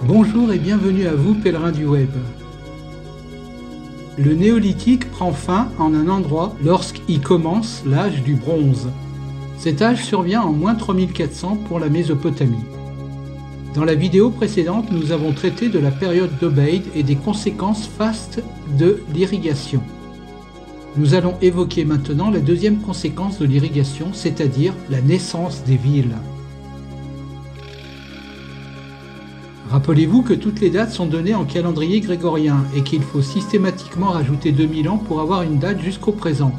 Bonjour et bienvenue à vous, pèlerins du web. Le néolithique prend fin en un endroit lorsqu'il commence l'âge du bronze. Cet âge survient en moins 3400 pour la Mésopotamie. Dans la vidéo précédente, nous avons traité de la période d'Obeid et des conséquences fastes de l'irrigation. Nous allons évoquer maintenant la deuxième conséquence de l'irrigation, c'est-à-dire la naissance des villes. Rappelez-vous que toutes les dates sont données en calendrier grégorien et qu'il faut systématiquement rajouter 2000 ans pour avoir une date jusqu'au présent.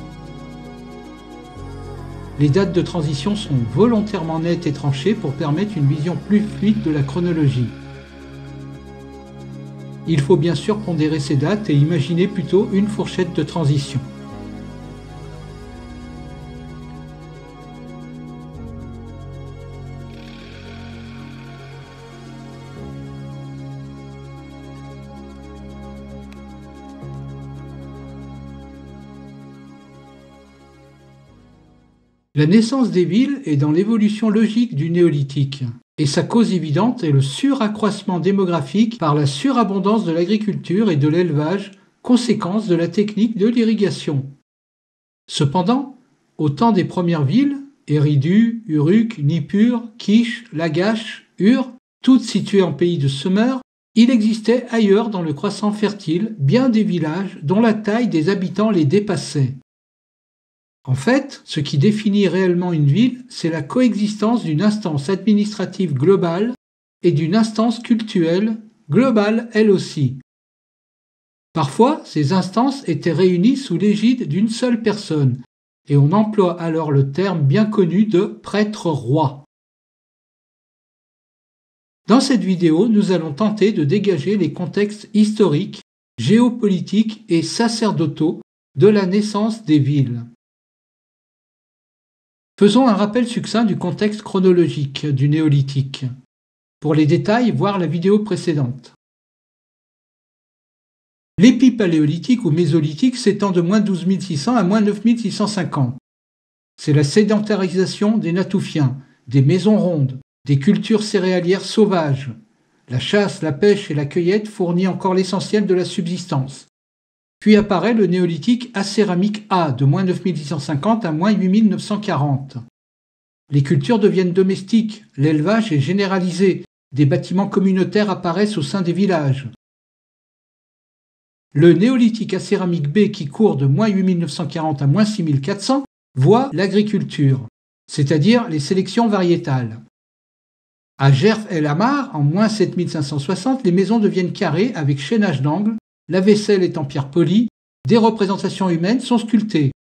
Les dates de transition sont volontairement nettes et tranchées pour permettre une vision plus fluide de la chronologie. Il faut bien sûr pondérer ces dates et imaginer plutôt une fourchette de transition. La naissance des villes est dans l'évolution logique du néolithique, et sa cause évidente est le suraccroissement démographique par la surabondance de l'agriculture et de l'élevage, conséquence de la technique de l'irrigation. Cependant, au temps des premières villes, Eridu, Uruk, Nippur, Kish, Lagash, Ur, toutes situées en pays de semeurs, il existait ailleurs dans le croissant fertile bien des villages dont la taille des habitants les dépassait. En fait, ce qui définit réellement une ville, c'est la coexistence d'une instance administrative globale et d'une instance cultuelle globale elle aussi. Parfois, ces instances étaient réunies sous l'égide d'une seule personne, et on emploie alors le terme bien connu de prêtre-roi. Dans cette vidéo, nous allons tenter de dégager les contextes historiques, géopolitiques et sacerdotaux de la naissance des villes. Faisons un rappel succinct du contexte chronologique du néolithique. Pour les détails, voir la vidéo précédente. L'épipaléolithique ou mésolithique s'étend de moins 12 600 à moins 9 650. C'est la sédentarisation des Natoufiens, des maisons rondes, des cultures céréalières sauvages. La chasse, la pêche et la cueillette fournit encore l'essentiel de la subsistance. Puis apparaît le néolithique acéramique A de moins 9650 à moins 8940. Les cultures deviennent domestiques, l'élevage est généralisé, des bâtiments communautaires apparaissent au sein des villages. Le néolithique acéramique B qui court de moins 8940 à moins 6400 voit l'agriculture, c'est-à-dire les sélections variétales. À Gerf El Amar, en moins 7560, les maisons deviennent carrées avec chaînage d'angles. La vaisselle est en pierre polie, des représentations humaines sont sculptées.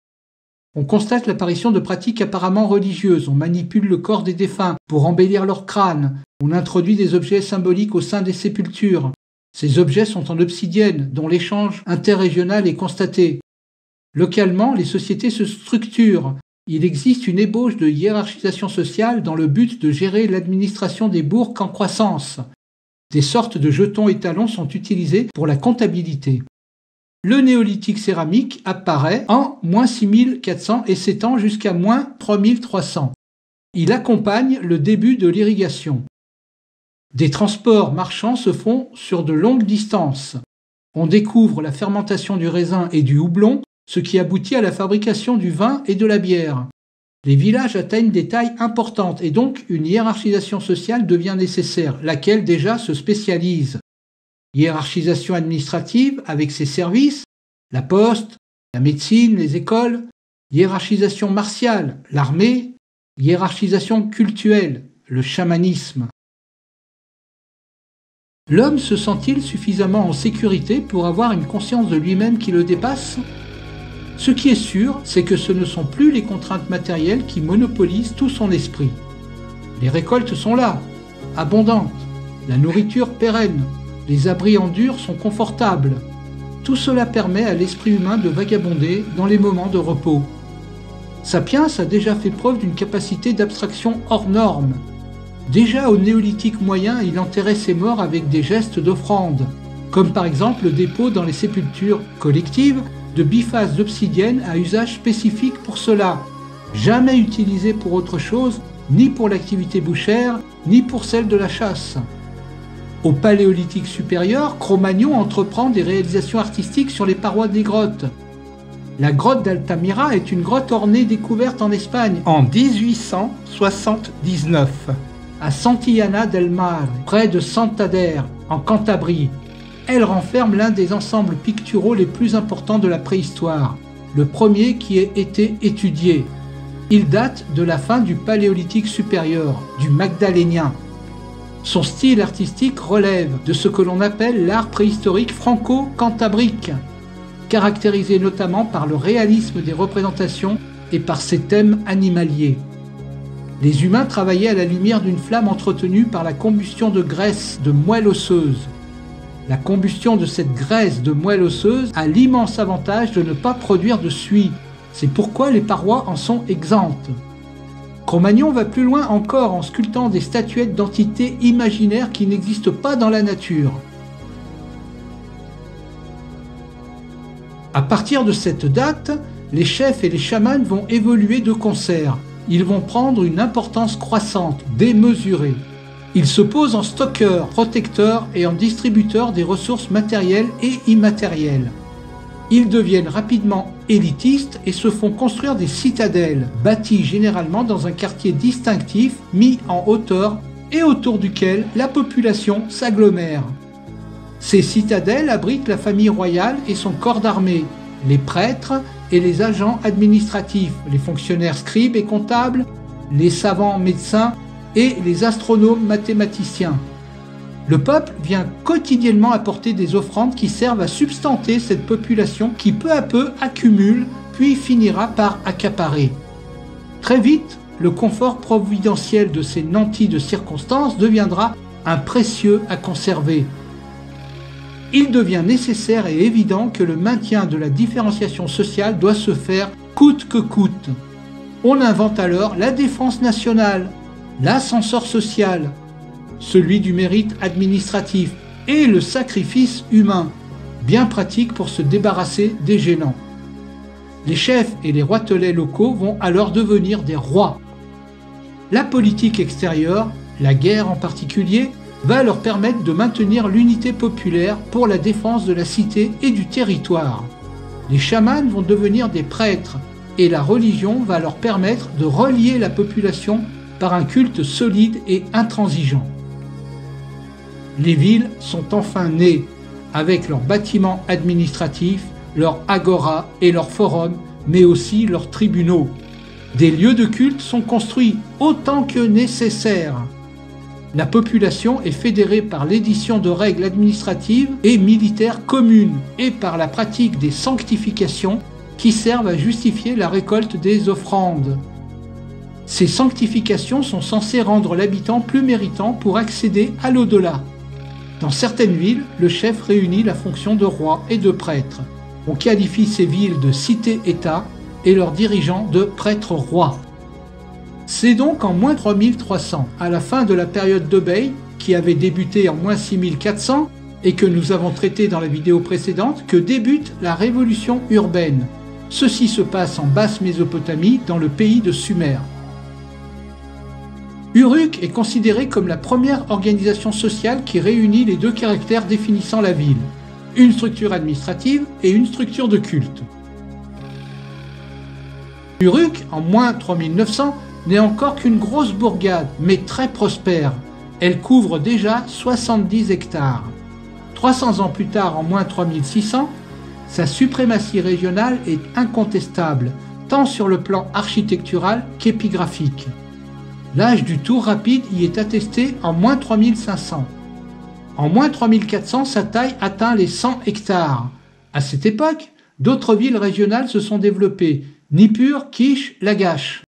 On constate l'apparition de pratiques apparemment religieuses, on manipule le corps des défunts pour embellir leur crâne, on introduit des objets symboliques au sein des sépultures. Ces objets sont en obsidienne, dont l'échange interrégional est constaté. Localement, les sociétés se structurent. Il existe une ébauche de hiérarchisation sociale dans le but de gérer l'administration des bourgs en croissance. Des sortes de jetons étalons sont utilisés pour la comptabilité. Le néolithique céramique apparaît en moins 6400 et s'étend jusqu'à moins 3300. Il accompagne le début de l'irrigation. Des transports marchands se font sur de longues distances. On découvre la fermentation du raisin et du houblon, ce qui aboutit à la fabrication du vin et de la bière. Les villages atteignent des tailles importantes et donc une hiérarchisation sociale devient nécessaire, laquelle déjà se spécialise. Hiérarchisation administrative avec ses services, la poste, la médecine, les écoles, hiérarchisation martiale, l'armée, hiérarchisation cultuelle, le chamanisme. L'homme se sent-il suffisamment en sécurité pour avoir une conscience de lui-même qui le dépasse ? Ce qui est sûr, c'est que ce ne sont plus les contraintes matérielles qui monopolisent tout son esprit. Les récoltes sont là, abondantes, la nourriture pérenne, les abris en dur sont confortables. Tout cela permet à l'esprit humain de vagabonder dans les moments de repos. Sapiens a déjà fait preuve d'une capacité d'abstraction hors norme. Déjà au néolithique moyen, il enterrait ses morts avec des gestes d'offrande, comme par exemple le dépôt dans les sépultures collectives de biphases d'obsidienne à usage spécifique pour cela, jamais utilisé pour autre chose, ni pour l'activité bouchère, ni pour celle de la chasse. Au Paléolithique supérieur, Cro-Magnon entreprend des réalisations artistiques sur les parois des grottes. La grotte d'Altamira est une grotte ornée découverte en Espagne en 1879, à Santillana del Mar, près de Santander, en Cantabrie. Elle renferme l'un des ensembles picturaux les plus importants de la préhistoire, le premier qui ait été étudié. Il date de la fin du Paléolithique supérieur, du Magdalénien. Son style artistique relève de ce que l'on appelle l'art préhistorique franco-cantabrique, caractérisé notamment par le réalisme des représentations et par ses thèmes animaliers. Les humains travaillaient à la lumière d'une flamme entretenue par la combustion de graisse de moelle osseuse. La combustion de cette graisse de moelle osseuse a l'immense avantage de ne pas produire de suie. C'est pourquoi les parois en sont exemptes. Cro-Magnon va plus loin encore en sculptant des statuettes d'entités imaginaires qui n'existent pas dans la nature. À partir de cette date, les chefs et les chamans vont évoluer de concert. Ils vont prendre une importance croissante, démesurée. Ils se posent en stockeurs, protecteurs et en distributeurs des ressources matérielles et immatérielles. Ils deviennent rapidement élitistes et se font construire des citadelles, bâties généralement dans un quartier distinctif mis en hauteur et autour duquel la population s'agglomère. Ces citadelles abritent la famille royale et son corps d'armée, les prêtres et les agents administratifs, les fonctionnaires scribes et comptables, les savants médecins et les astronomes mathématiciens. Le peuple vient quotidiennement apporter des offrandes qui servent à substanter cette population qui peu à peu accumule puis finira par accaparer. Très vite, le confort providentiel de ces nantis de circonstances deviendra un précieux à conserver. Il devient nécessaire et évident que le maintien de la différenciation sociale doit se faire coûte que coûte. On invente alors la défense nationale, l'ascenseur social, celui du mérite administratif et le sacrifice humain, bien pratique pour se débarrasser des gênants. Les chefs et les roitelets locaux vont alors devenir des rois. La politique extérieure, la guerre en particulier, va leur permettre de maintenir l'unité populaire pour la défense de la cité et du territoire. Les chamans vont devenir des prêtres et la religion va leur permettre de relier la population par un culte solide et intransigeant. Les villes sont enfin nées, avec leurs bâtiments administratifs, leurs agoras et leurs forums, mais aussi leurs tribunaux. Des lieux de culte sont construits autant que nécessaire. La population est fédérée par l'édition de règles administratives et militaires communes et par la pratique des sanctifications qui servent à justifier la récolte des offrandes. Ces sanctifications sont censées rendre l'habitant plus méritant pour accéder à l'au-delà. Dans certaines villes, le chef réunit la fonction de roi et de prêtre. On qualifie ces villes de cités-États et leurs dirigeants de prêtres-rois. C'est donc en moins 3300, à la fin de la période d'Obey, qui avait débuté en moins 6400 et que nous avons traité dans la vidéo précédente, que débute la révolution urbaine. Ceci se passe en basse Mésopotamie, dans le pays de Sumer. Uruk est considéré comme la première organisation sociale qui réunit les deux caractères définissant la ville, une structure administrative et une structure de culte. Uruk, en moins 3900, n'est encore qu'une grosse bourgade, mais très prospère. Elle couvre déjà 70 hectares. 300 ans plus tard, en moins 3600, sa suprématie régionale est incontestable, tant sur le plan architectural qu'épigraphique. L'âge du tour rapide y est attesté en moins 3500. En moins 3400, sa taille atteint les 100 hectares. À cette époque, d'autres villes régionales se sont développées, Nippur, Kish, Lagash,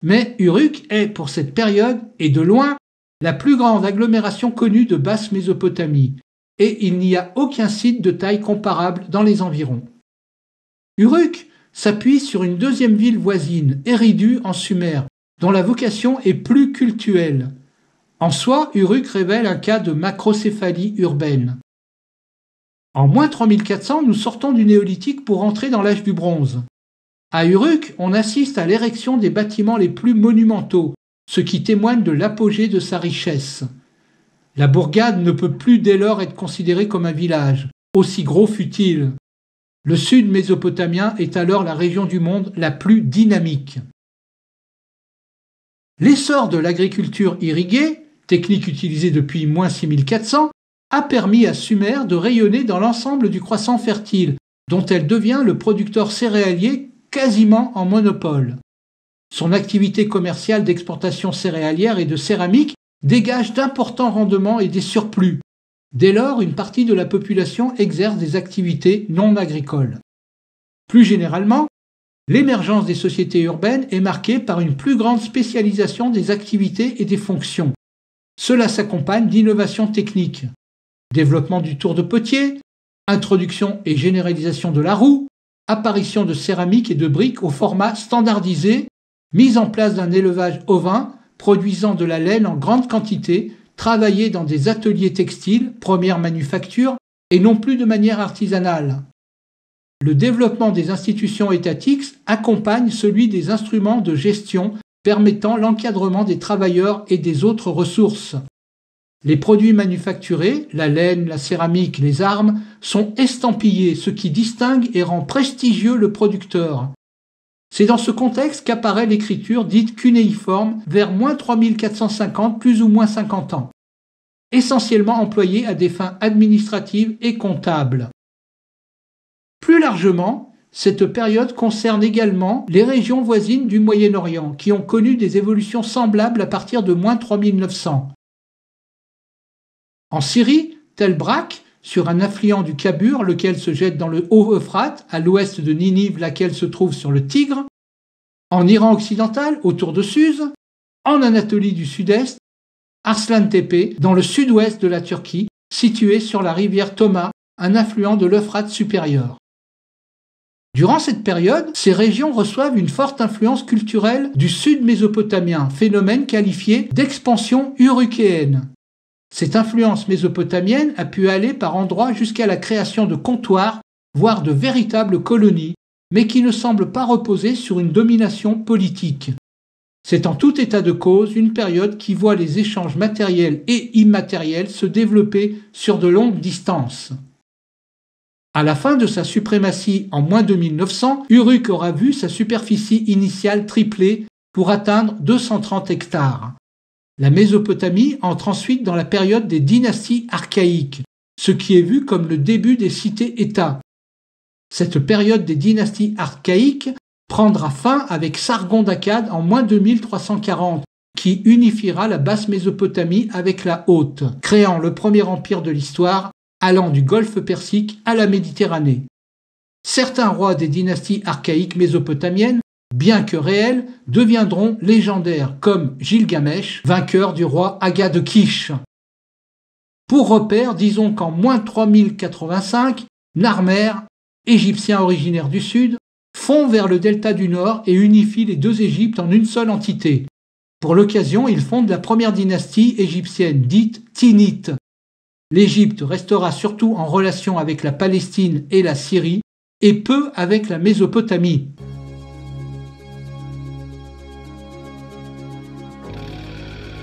mais Uruk est, pour cette période, et de loin, la plus grande agglomération connue de basse Mésopotamie, et il n'y a aucun site de taille comparable dans les environs. Uruk s'appuie sur une deuxième ville voisine, Eridu en Sumer, dont la vocation est plus cultuelle. En soi, Uruk révèle un cas de macrocéphalie urbaine. En moins 3400, nous sortons du néolithique pour entrer dans l'âge du bronze. À Uruk, on assiste à l'érection des bâtiments les plus monumentaux, ce qui témoigne de l'apogée de sa richesse. La bourgade ne peut plus dès lors être considérée comme un village, aussi gros fût-il. Le sud mésopotamien est alors la région du monde la plus dynamique. L'essor de l'agriculture irriguée, technique utilisée depuis moins 6400, a permis à Sumer de rayonner dans l'ensemble du croissant fertile, dont elle devient le producteur céréalier quasiment en monopole. Son activité commerciale d'exportation céréalière et de céramique dégage d'importants rendements et des surplus. Dès lors, une partie de la population exerce des activités non agricoles. Plus généralement, l'émergence des sociétés urbaines est marquée par une plus grande spécialisation des activités et des fonctions. Cela s'accompagne d'innovations techniques. Développement du tour de potier, introduction et généralisation de la roue, apparition de céramique et de briques au format standardisé, mise en place d'un élevage ovin produisant de la laine en grande quantité, travaillée dans des ateliers textiles, première manufacture, et non plus de manière artisanale. Le développement des institutions étatiques accompagne celui des instruments de gestion permettant l'encadrement des travailleurs et des autres ressources. Les produits manufacturés, la laine, la céramique, les armes, sont estampillés, ce qui distingue et rend prestigieux le producteur. C'est dans ce contexte qu'apparaît l'écriture dite cunéiforme vers moins 3450 plus ou moins 50 ans, essentiellement employée à des fins administratives et comptables. Plus largement, cette période concerne également les régions voisines du Moyen-Orient, qui ont connu des évolutions semblables à partir de moins 3900. En Syrie, Tel Brak, sur un affluent du Khabur, lequel se jette dans le Haut-Euphrate, à l'ouest de Ninive, laquelle se trouve sur le Tigre, en Iran occidental, autour de Suse, en Anatolie du sud-est, Arslan-Tepe, dans le sud-ouest de la Turquie, situé sur la rivière Toma, un affluent de l'Euphrate supérieur. Durant cette période, ces régions reçoivent une forte influence culturelle du sud mésopotamien, phénomène qualifié d'expansion urukéenne. Cette influence mésopotamienne a pu aller par endroits jusqu'à la création de comptoirs, voire de véritables colonies, mais qui ne semble pas reposer sur une domination politique. C'est en tout état de cause une période qui voit les échanges matériels et immatériels se développer sur de longues distances. À la fin de sa suprématie en moins 2900, Uruk aura vu sa superficie initiale tripler pour atteindre 230 hectares. La Mésopotamie entre ensuite dans la période des dynasties archaïques, ce qui est vu comme le début des cités-États. Cette période des dynasties archaïques prendra fin avec Sargon d'Akkad en moins 2340, qui unifiera la basse Mésopotamie avec la haute, créant le premier empire de l'histoire, allant du golfe Persique à la Méditerranée. Certains rois des dynasties archaïques mésopotamiennes, bien que réels, deviendront légendaires, comme Gilgamesh, vainqueur du roi Aga de Kish. Pour repère, disons qu'en moins 3085, Narmer, égyptien originaire du sud, fond vers le delta du Nord et unifie les deux Égyptes en une seule entité. Pour l'occasion, il fonde la première dynastie égyptienne, dite Tinnite. L'Égypte restera surtout en relation avec la Palestine et la Syrie, et peu avec la Mésopotamie.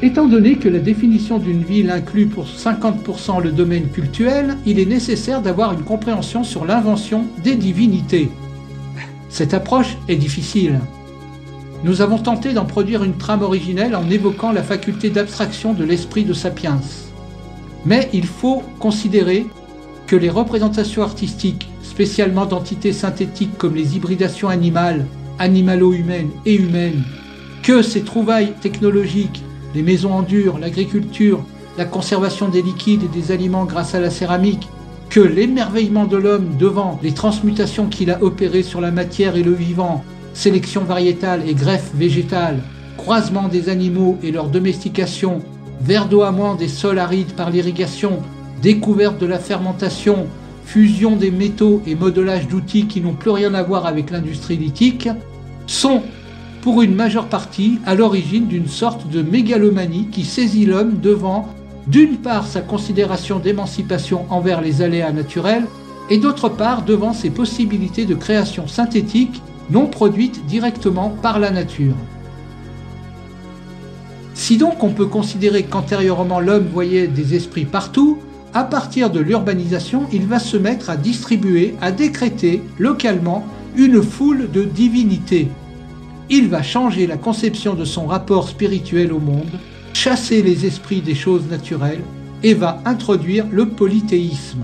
Étant donné que la définition d'une ville inclut pour 50% le domaine cultuel, il est nécessaire d'avoir une compréhension sur l'invention des divinités. Cette approche est difficile. Nous avons tenté d'en produire une trame originelle en évoquant la faculté d'abstraction de l'esprit de Sapiens. Mais il faut considérer que les représentations artistiques, spécialement d'entités synthétiques comme les hybridations animales, animalo-humaines et humaines, que ces trouvailles technologiques, les maisons en dur, l'agriculture, la conservation des liquides et des aliments grâce à la céramique, que l'émerveillement de l'homme devant les transmutations qu'il a opérées sur la matière et le vivant, sélection variétale et greffe végétale, croisement des animaux et leur domestication, verdoiement des sols arides par l'irrigation, découverte de la fermentation, fusion des métaux et modelage d'outils qui n'ont plus rien à voir avec l'industrie lithique, sont pour une majeure partie à l'origine d'une sorte de mégalomanie qui saisit l'homme devant, d'une part, sa considération d'émancipation envers les aléas naturels, et d'autre part, devant ses possibilités de création synthétique non produite directement par la nature. Si donc on peut considérer qu'antérieurement l'homme voyait des esprits partout, à partir de l'urbanisation, il va se mettre à distribuer, à décréter localement une foule de divinités. Il va changer la conception de son rapport spirituel au monde, chasser les esprits des choses naturelles et va introduire le polythéisme.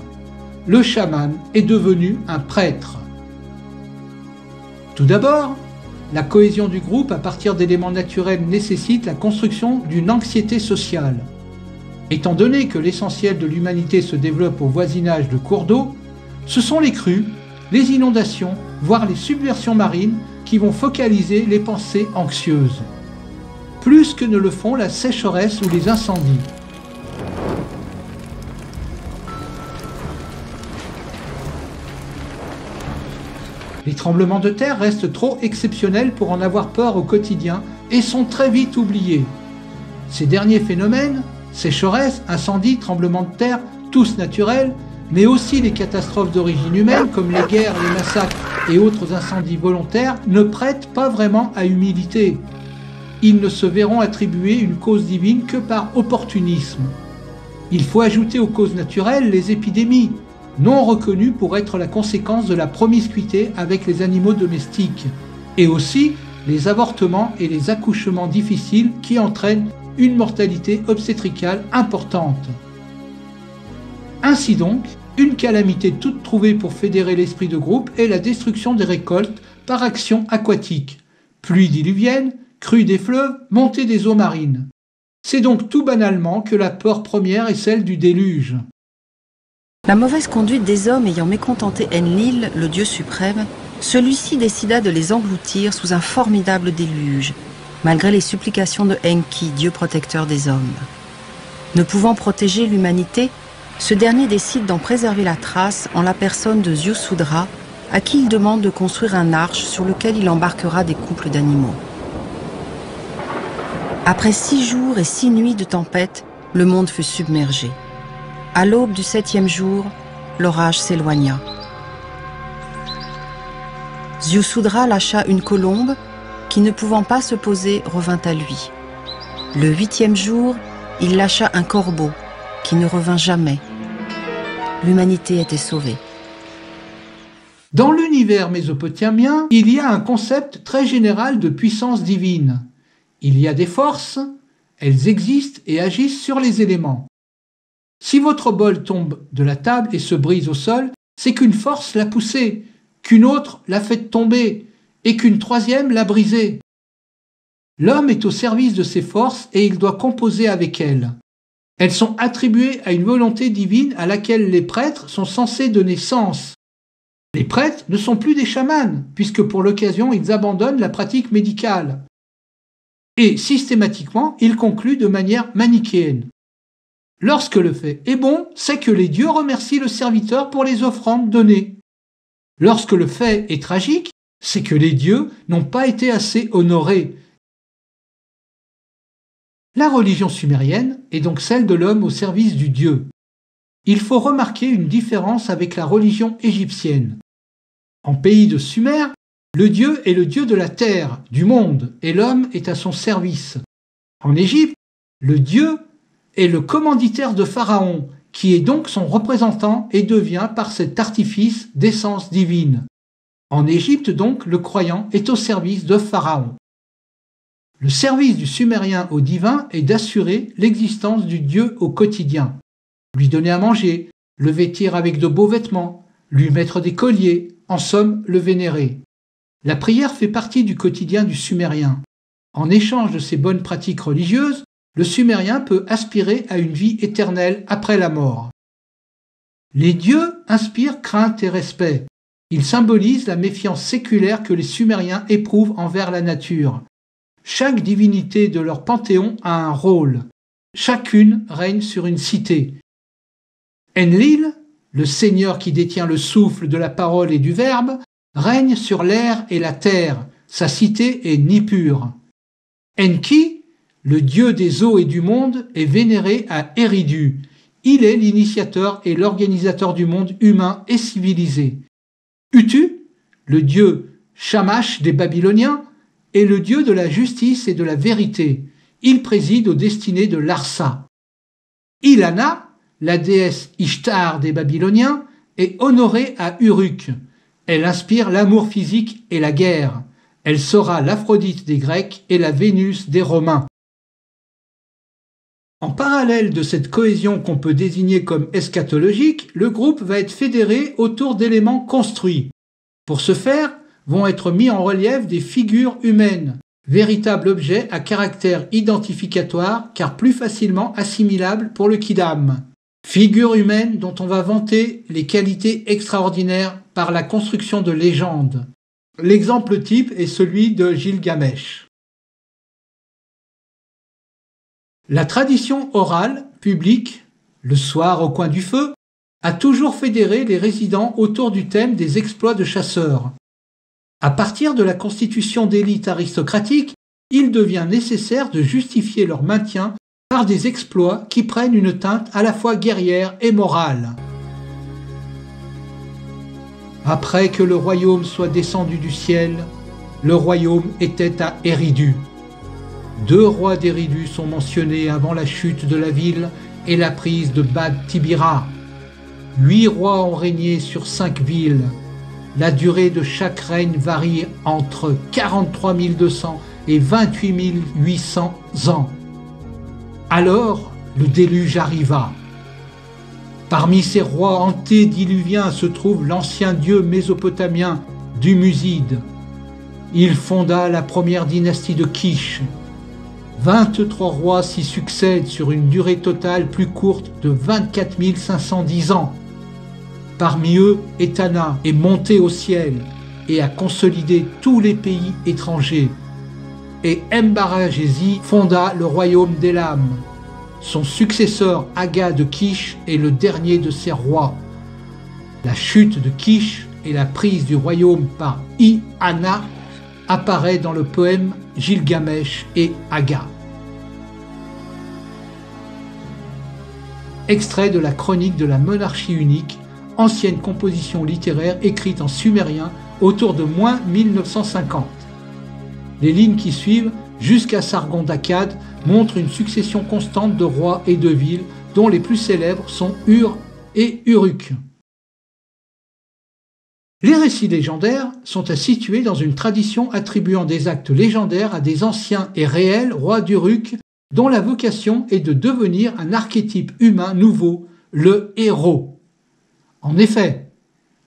Le chaman est devenu un prêtre. Tout d'abord, la cohésion du groupe à partir d'éléments naturels nécessite la construction d'une anxiété sociale. Étant donné que l'essentiel de l'humanité se développe au voisinage de cours d'eau, ce sont les crues, les inondations, voire les submersions marines qui vont focaliser les pensées anxieuses, plus que ne le font la sécheresse ou les incendies. Les tremblements de terre restent trop exceptionnels pour en avoir peur au quotidien et sont très vite oubliés. Ces derniers phénomènes, sécheresse, incendies, tremblements de terre, tous naturels, mais aussi les catastrophes d'origine humaine comme les guerres, les massacres et autres incendies volontaires, ne prêtent pas vraiment à humilité. Ils ne se verront attribuer une cause divine que par opportunisme. Il faut ajouter aux causes naturelles les épidémies, non reconnues pour être la conséquence de la promiscuité avec les animaux domestiques, et aussi les avortements et les accouchements difficiles qui entraînent une mortalité obstétricale importante. Ainsi donc, une calamité toute trouvée pour fédérer l'esprit de groupe est la destruction des récoltes par action aquatique, pluie diluvienne, crue des fleuves, montée des eaux marines. C'est donc tout banalement que la peur première est celle du déluge. La mauvaise conduite des hommes ayant mécontenté Enlil, le dieu suprême, celui-ci décida de les engloutir sous un formidable déluge, malgré les supplications de Enki, dieu protecteur des hommes. Ne pouvant protéger l'humanité, ce dernier décide d'en préserver la trace en la personne de Ziusudra, à qui il demande de construire un arche sur lequel il embarquera des couples d'animaux. Après 6 jours et 6 nuits de tempête, le monde fut submergé. À l'aube du 7e jour, l'orage s'éloigna. Ziusudra lâcha une colombe qui, ne pouvant pas se poser, revint à lui. Le 8e jour, il lâcha un corbeau qui ne revint jamais. L'humanité était sauvée. Dans l'univers mésopotamien, il y a un concept très général de puissance divine. Il y a des forces, elles existent et agissent sur les éléments. Si votre bol tombe de la table et se brise au sol, c'est qu'une force l'a poussé, qu'une autre l'a fait tomber et qu'une troisième l'a brisé. L'homme est au service de ces forces et il doit composer avec elles. Elles sont attribuées à une volonté divine à laquelle les prêtres sont censés donner sens. Les prêtres ne sont plus des chamans, puisque pour l'occasion ils abandonnent la pratique médicale. Et systématiquement, ils concluent de manière manichéenne. Lorsque le fait est bon, c'est que les dieux remercient le serviteur pour les offrandes données. Lorsque le fait est tragique, c'est que les dieux n'ont pas été assez honorés. La religion sumérienne est donc celle de l'homme au service du dieu. Il faut remarquer une différence avec la religion égyptienne. En pays de Sumer, le dieu est le dieu de la terre, du monde, et l'homme est à son service. En Égypte, le dieu est le commanditaire de Pharaon, qui est donc son représentant et devient par cet artifice d'essence divine. En Égypte donc, le croyant est au service de Pharaon. Le service du Sumérien au divin est d'assurer l'existence du dieu au quotidien, lui donner à manger, le vêtir avec de beaux vêtements, lui mettre des colliers, en somme le vénérer. La prière fait partie du quotidien du Sumérien. En échange de ces bonnes pratiques religieuses, le Sumérien peut aspirer à une vie éternelle après la mort. Les dieux inspirent crainte et respect. Ils symbolisent la méfiance séculaire que les Sumériens éprouvent envers la nature. Chaque divinité de leur panthéon a un rôle. Chacune règne sur une cité. Enlil, le seigneur qui détient le souffle de la parole et du verbe, règne sur l'air et la terre. Sa cité est Nippur. Enki, le dieu des eaux et du monde, est vénéré à Eridu. Il est l'initiateur et l'organisateur du monde humain et civilisé. Utu, le dieu Shamash des Babyloniens, est le dieu de la justice et de la vérité. il préside aux destinées de Larsa. Ilana, la déesse Ishtar des Babyloniens, est honorée à Uruk. Elle inspire l'amour physique et la guerre. Elle sera l'Aphrodite des Grecs et la Vénus des Romains. En parallèle de cette cohésion qu'on peut désigner comme eschatologique, le groupe va être fédéré autour d'éléments construits. Pour ce faire, vont être mis en relief des figures humaines, véritables objets à caractère identificatoire car plus facilement assimilables pour le Kidam. Figures humaines dont on va vanter les qualités extraordinaires par la construction de légendes. L'exemple type est celui de Gilgamesh. La tradition orale, publique, le soir au coin du feu, a toujours fédéré les résidents autour du thème des exploits de chasseurs. À partir de la constitution d'élite aristocratique, il devient nécessaire de justifier leur maintien par des exploits qui prennent une teinte à la fois guerrière et morale. Après que le royaume soit descendu du ciel, le royaume était à Eridu. 2 rois d'Eridu sont mentionnés avant la chute de la ville et la prise de Bad Tibira. 8 rois ont régné sur 5 villes. La durée de chaque règne varie entre 43 200 et 28 800 ans. Alors, le déluge arriva. Parmi ces rois antédiluviens se trouve l'ancien dieu mésopotamien Dumuzid. Il fonda la première dynastie de Kish. 23 rois s'y succèdent sur une durée totale plus courte de 24 510 ans. Parmi eux, Etana est monté au ciel et a consolidé tous les pays étrangers. Et Mbaragesi fonda le royaume d'Elam. Son successeur Aga de Kish est le dernier de ses rois. La chute de Kish et la prise du royaume par Ina apparaît dans le poème Gilgamesh et Aga. Extrait de la chronique de la monarchie unique, ancienne composition littéraire écrite en sumérien autour de -1950. Les lignes qui suivent, jusqu'à Sargon d'Akkad, montrent une succession constante de rois et de villes, dont les plus célèbres sont Ur et Uruk. Les récits légendaires sont à situer dans une tradition attribuant des actes légendaires à des anciens et réels rois d'Uruk, dont la vocation est de devenir un archétype humain nouveau, le héros. En effet,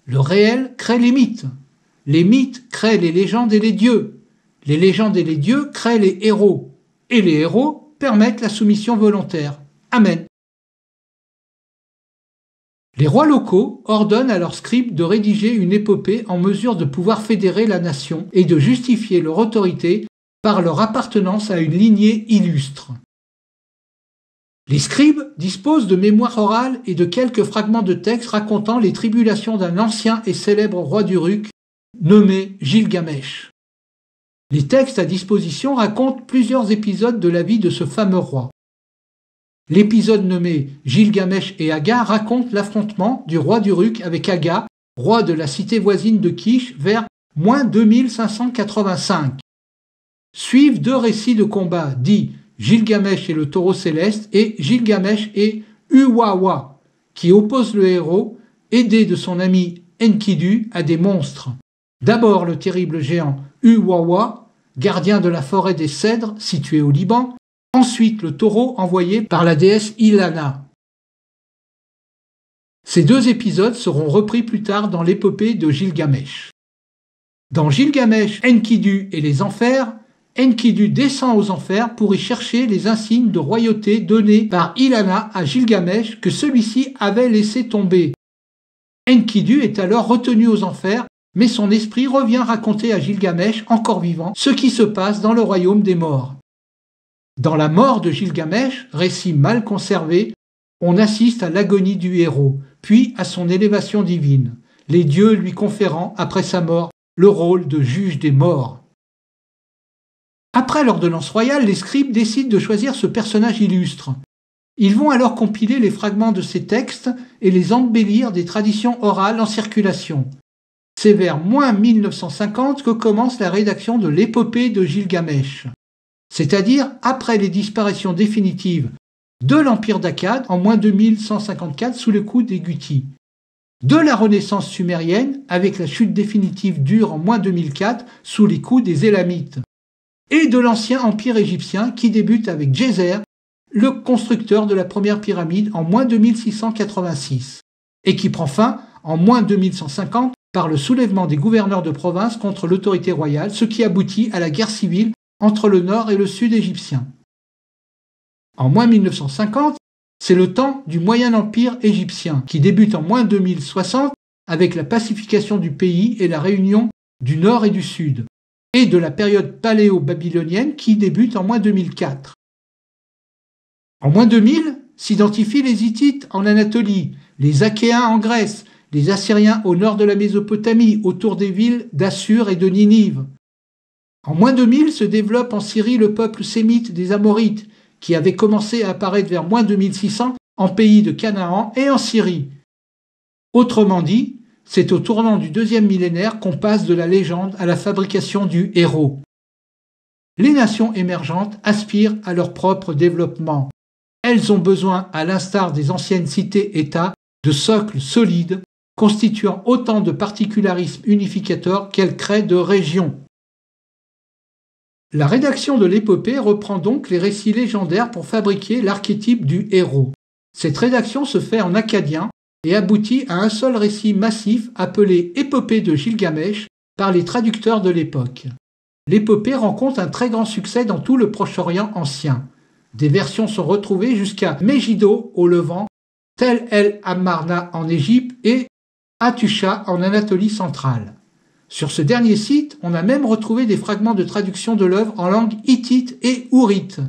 le réel crée les mythes créent les légendes et les dieux, les légendes et les dieux créent les héros, et les héros permettent la soumission volontaire. Amen. Les rois locaux ordonnent à leurs scribes de rédiger une épopée en mesure de pouvoir fédérer la nation et de justifier leur autorité par leur appartenance à une lignée illustre. Les scribes disposent de mémoires orales et de quelques fragments de textes racontant les tribulations d'un ancien et célèbre roi d'Uruk nommé Gilgamesh. Les textes à disposition racontent plusieurs épisodes de la vie de ce fameux roi. L'épisode nommé Gilgamesh et Aga raconte l'affrontement du roi d'Uruk avec Aga, roi de la cité voisine de Kish, vers -2585. Suivent 2 récits de combat dits Gilgamesh et le taureau céleste et Gilgamesh et Uwawa, qui opposent le héros, aidé de son ami Enkidu, à des monstres. D'abord le terrible géant Uwawa, gardien de la forêt des cèdres située au Liban, ensuite le taureau envoyé par la déesse Ilana. Ces 2 épisodes seront repris plus tard dans l'épopée de Gilgamesh. Dans Gilgamesh, Enkidu et les enfers, Enkidu descend aux enfers pour y chercher les insignes de royauté donnés par Ilana à Gilgamesh que celui-ci avait laissé tomber. Enkidu est alors retenu aux enfers, mais son esprit revient raconter à Gilgamesh, encore vivant, ce qui se passe dans le royaume des morts. Dans la mort de Gilgamesh, récit mal conservé, on assiste à l'agonie du héros, puis à son élévation divine, les dieux lui conférant, après sa mort, le rôle de juge des morts. Après l'ordonnance royale, les scribes décident de choisir ce personnage illustre. Ils vont alors compiler les fragments de ces textes et les embellir des traditions orales en circulation. C'est vers -1950 que commence la rédaction de l'épopée de Gilgamesh. c'est-à-dire après les disparitions définitives de l'empire d'Akkad en moins 2154 sous le coup des Guti, de la renaissance sumérienne avec la chute définitive d'Ur en moins 2004 sous les coups des Élamites, et de l'ancien empire égyptien qui débute avec Djeser, le constructeur de la première pyramide en moins 2686, et qui prend fin en moins 2150 par le soulèvement des gouverneurs de province contre l'autorité royale, ce qui aboutit à la guerre civile entre le nord et le sud égyptien. En moins 1950, c'est le temps du Moyen Empire égyptien, qui débute en moins 2060 avec la pacification du pays et la réunion du nord et du sud, et de la période paléo-babylonienne qui débute en moins 2004. En moins 2000, s'identifient les Hittites en Anatolie, les Achéens en Grèce, les Assyriens au nord de la Mésopotamie, autour des villes d'Assur et de Ninive. En moins 2000 se développe en Syrie le peuple sémite des Amorites, qui avait commencé à apparaître vers moins 2600 en pays de Canaan et en Syrie. Autrement dit, c'est au tournant du deuxième millénaire qu'on passe de la légende à la fabrication du héros. Les nations émergentes aspirent à leur propre développement. Elles ont besoin, à l'instar des anciennes cités-États, de socles solides, constituant autant de particularismes unificateurs qu'elles créent de régions. La rédaction de l'épopée reprend donc les récits légendaires pour fabriquer l'archétype du héros. Cette rédaction se fait en akkadien et aboutit à un seul récit massif appelé Épopée de Gilgamesh par les traducteurs de l'époque. L'épopée rencontre un très grand succès dans tout le Proche-Orient ancien. Des versions sont retrouvées jusqu'à Megiddo au Levant, Tel el Amarna en Égypte et Hattusha en Anatolie centrale. Sur ce dernier site, on a même retrouvé des fragments de traduction de l'œuvre en langue hittite et ourite.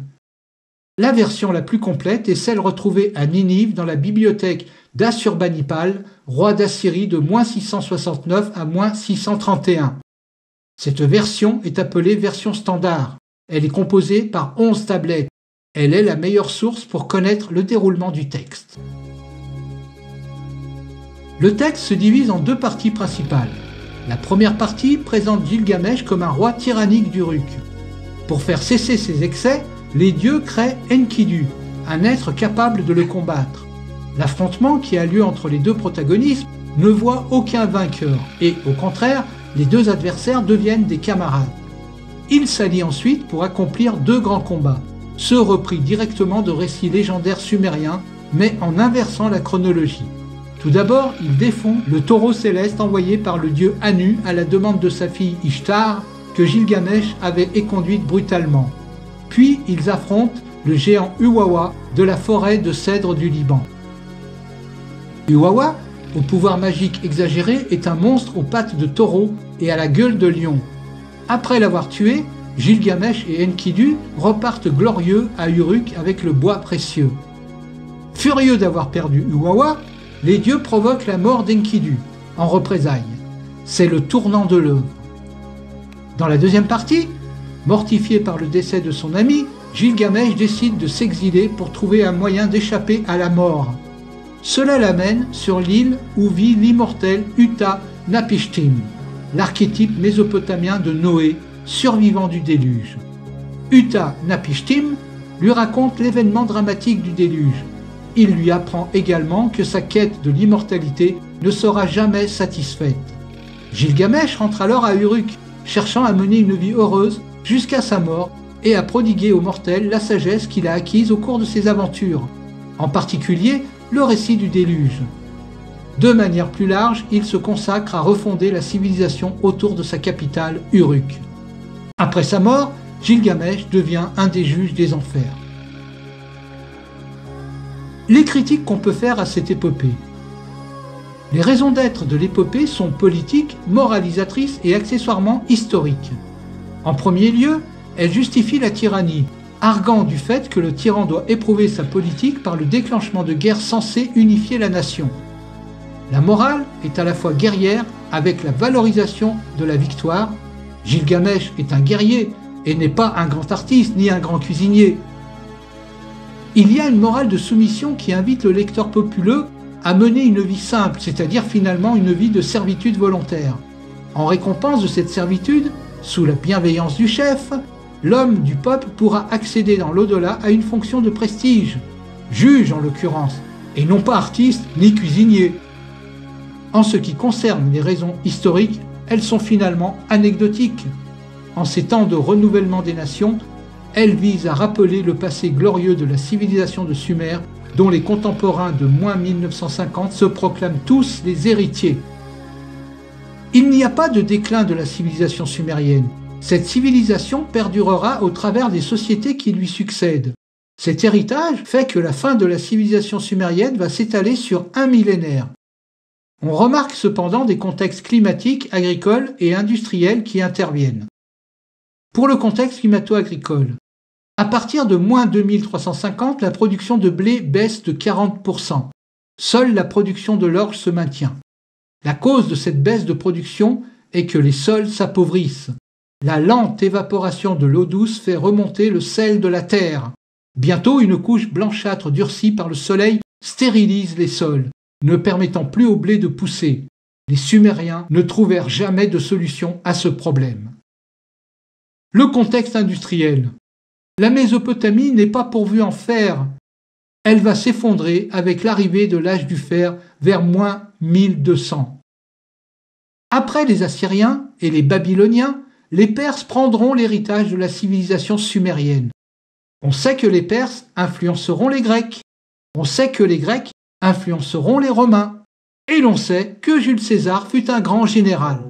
La version la plus complète est celle retrouvée à Ninive dans la bibliothèque d'Assurbanipal, roi d'Assyrie de moins 669 à moins 631. Cette version est appelée version standard. Elle est composée par 11 tablettes. Elle est la meilleure source pour connaître le déroulement du texte. Le texte se divise en deux parties principales. La première partie présente Gilgamesh comme un roi tyrannique d'Uruk. Pour faire cesser ses excès, les dieux créent Enkidu, un être capable de le combattre. L'affrontement qui a lieu entre les deux protagonistes ne voit aucun vainqueur et, au contraire, les deux adversaires deviennent des camarades. Ils s'allient ensuite pour accomplir deux grands combats, ceux repris directement de récits légendaires sumériens, mais en inversant la chronologie. Tout d'abord, ils défont le taureau céleste envoyé par le dieu Anu à la demande de sa fille Ishtar, que Gilgamesh avait éconduite brutalement. Puis ils affrontent le géant Uwawa de la forêt de cèdre du Liban. Uwawa, au pouvoir magique exagéré, est un monstre aux pattes de taureau et à la gueule de lion. Après l'avoir tué, Gilgamesh et Enkidu repartent glorieux à Uruk avec le bois précieux. Furieux d'avoir perdu Uwawa, les dieux provoquent la mort d'Enkidu, en représailles. C'est le tournant de l'œuvre. Dans la deuxième partie, mortifié par le décès de son ami, Gilgamesh décide de s'exiler pour trouver un moyen d'échapper à la mort. Cela l'amène sur l'île où vit l'immortel Uta-Napishtim, l'archétype mésopotamien de Noé, survivant du déluge. Uta-Napishtim lui raconte l'événement dramatique du déluge. Il lui apprend également que sa quête de l'immortalité ne sera jamais satisfaite. Gilgamesh rentre alors à Uruk, cherchant à mener une vie heureuse jusqu'à sa mort et à prodiguer aux mortels la sagesse qu'il a acquise au cours de ses aventures, en particulier le récit du déluge. De manière plus large, il se consacre à refonder la civilisation autour de sa capitale, Uruk. Après sa mort, Gilgamesh devient un des juges des enfers. Les critiques qu'on peut faire à cette épopée. Les raisons d'être de l'épopée sont politiques, moralisatrices et accessoirement historiques. En premier lieu, elle justifie la tyrannie, arguant du fait que le tyran doit éprouver sa politique par le déclenchement de guerres censées unifier la nation. La morale est à la fois guerrière avec la valorisation de la victoire. Gilgamesh est un guerrier et n'est pas un grand artiste ni un grand cuisinier. Il y a une morale de soumission qui invite le lecteur populeux à mener une vie simple, c'est-à-dire finalement une vie de servitude volontaire. En récompense de cette servitude, sous la bienveillance du chef, l'homme du peuple pourra accéder dans l'au-delà à une fonction de prestige, juge en l'occurrence, et non pas artiste ni cuisinier. En ce qui concerne les raisons historiques, elles sont finalement anecdotiques. En ces temps de renouvellement des nations, elles visent à rappeler le passé glorieux de la civilisation de Sumer, dont les contemporains de moins 1950 se proclament tous les héritiers. Il n'y a pas de déclin de la civilisation sumérienne. Cette civilisation perdurera au travers des sociétés qui lui succèdent. Cet héritage fait que la fin de la civilisation sumérienne va s'étaler sur un millénaire. On remarque cependant des contextes climatiques, agricoles et industriels qui interviennent. Pour le contexte climato-agricole, à partir de moins 2350, la production de blé baisse de 40%. Seule la production de l'orge se maintient. La cause de cette baisse de production est que les sols s'appauvrissent. La lente évaporation de l'eau douce fait remonter le sel de la terre. Bientôt, une couche blanchâtre durcie par le soleil stérilise les sols, ne permettant plus au blé de pousser. Les Sumériens ne trouvèrent jamais de solution à ce problème. Le contexte industriel. La Mésopotamie n'est pas pourvue en fer. Elle va s'effondrer avec l'arrivée de l'âge du fer vers moins 1200. Après les Assyriens et les Babyloniens, les Perses prendront l'héritage de la civilisation sumérienne. On sait que les Perses influenceront les Grecs. On sait que les Grecs influenceront les Romains. Et l'on sait que Jules César fut un grand général.